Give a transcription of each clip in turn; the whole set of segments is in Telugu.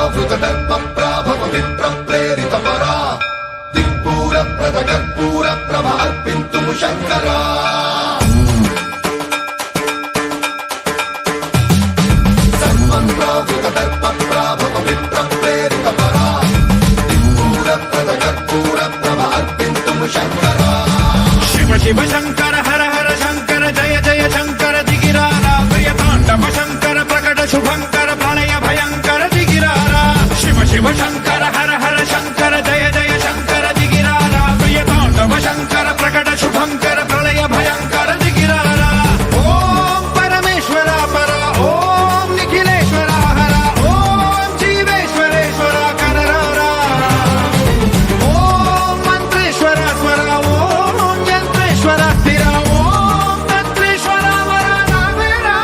సంప్రావృతదర్పప్రాభవ విప్రప్రేరితపరా దిక్పూరప్రదకర్పూరప్రభ అర్పింతుము శంకరా సంప్రావృతదర్పప్రాభవ విప్రప్రేరితపరా దిక్పూరప్రదకర్పూరప్రభ అర్పింతుము శంకరా శివ శివ శంకర హర హర శంకర జయ జయ శంకర దిగిరారా ప్రియ తాండవ శంకర ప్రకట శుభంకర ప్రళయ భయంకర దిగిరారా శివ శివ శంకర హర హర శంకర జయ జయ శంకర దిగిరారా ప్రియ తాండవ శంకర ప్రకట శుభంకర ప్రళయ భయంకర దిగిరారా ఓం పరమేశ్వర పర ఓం నిఖిలేశ్వర హర ఓం జీవేశ్వరేశ్వర కరరారా ఓం మంత్రేశ్వర స్వర ఓం యంత్రేశ్వర స్థిర ఓం తంత్రేశ్వర వర నావేరా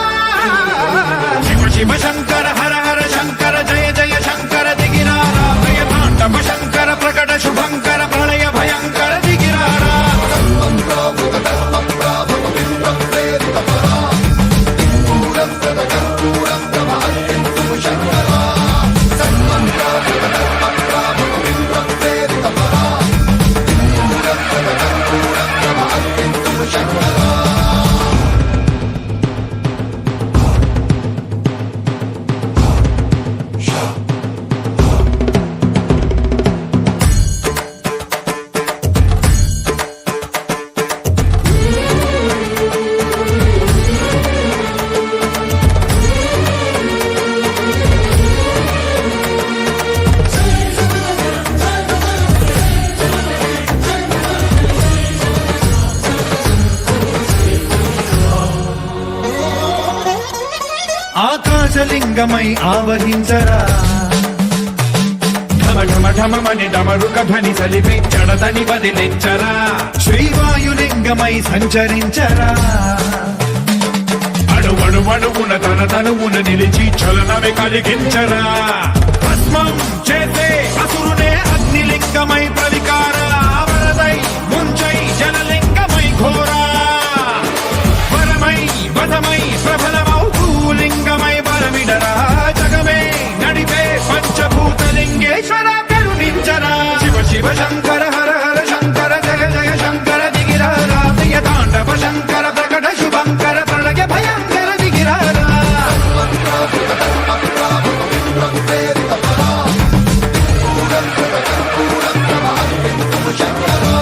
శివ శివ శంకర హర హర శంకర జయ జయ శంకర దిగిరారా ప్రియ తాండవ శంకర ప్రకట శుభంకర ప్రళయ భయంకర దిగిరారా సంప్రావృతదర్పప్రాభవ విప్రప్రేరితపరా దిక్పూరప్రదకర్పూరప్రభ అర్పింతుము శంకరా సంప్రావృతదర్పప్రాభవ విప్రప్రేరితపరా దిక్పూరప్రదకర్పూరప్రభ అర్పింతుము శంకరా ఆకాశలింగమై ఆవహించరా ఢమ ఢమ ఢమమని డమరుక ధ్వని సలిపి జడదని వదిలించరా శ్రీవాయులింగమై సంచరించరా అణువణువున తన తనువున నిలిచి చలనమే కలిగించరా భస్మం చేసే అసురునే అగ్నిలింగమై ప్రవికారా వరదై ముంచై జలలింగమై ఘోరా వరమై వధమై ప్రబలమౌ భూలింగమై బలమిడరా జగమే నడిపే పంచభూతలింగేశ్వర కరుణించరా శివ శివ శంకర హర హర శంకర జయ జయ శంకర దిగిరారా ప్రియ తాండవ శంకర ప్రకట శుభంకర ప్రళయ భయంకర దిగిరారా సంప్రావృతదర్పప్రాభవ విప్రప్రేరితపరా దిక్పూరప్రదకర్పూరప్రభ అర్పింతుము శంకరా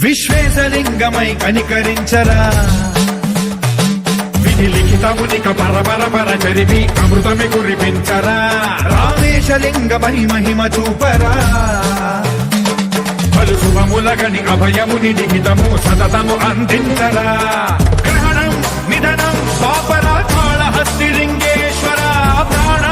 విశ్వేశలింగమై కనికరించరా విధి లిఖితమునిక పరపర చరివి అమృతమి కురిపించరా రామేశలింగమై మహిమ చూపరా పలు శుభములగని అభయముని లిఖితము సతతము అందించరా గ్రహణం నిధనం పాపరా కాళహస్తి లింగేశ్వర ప్రాణ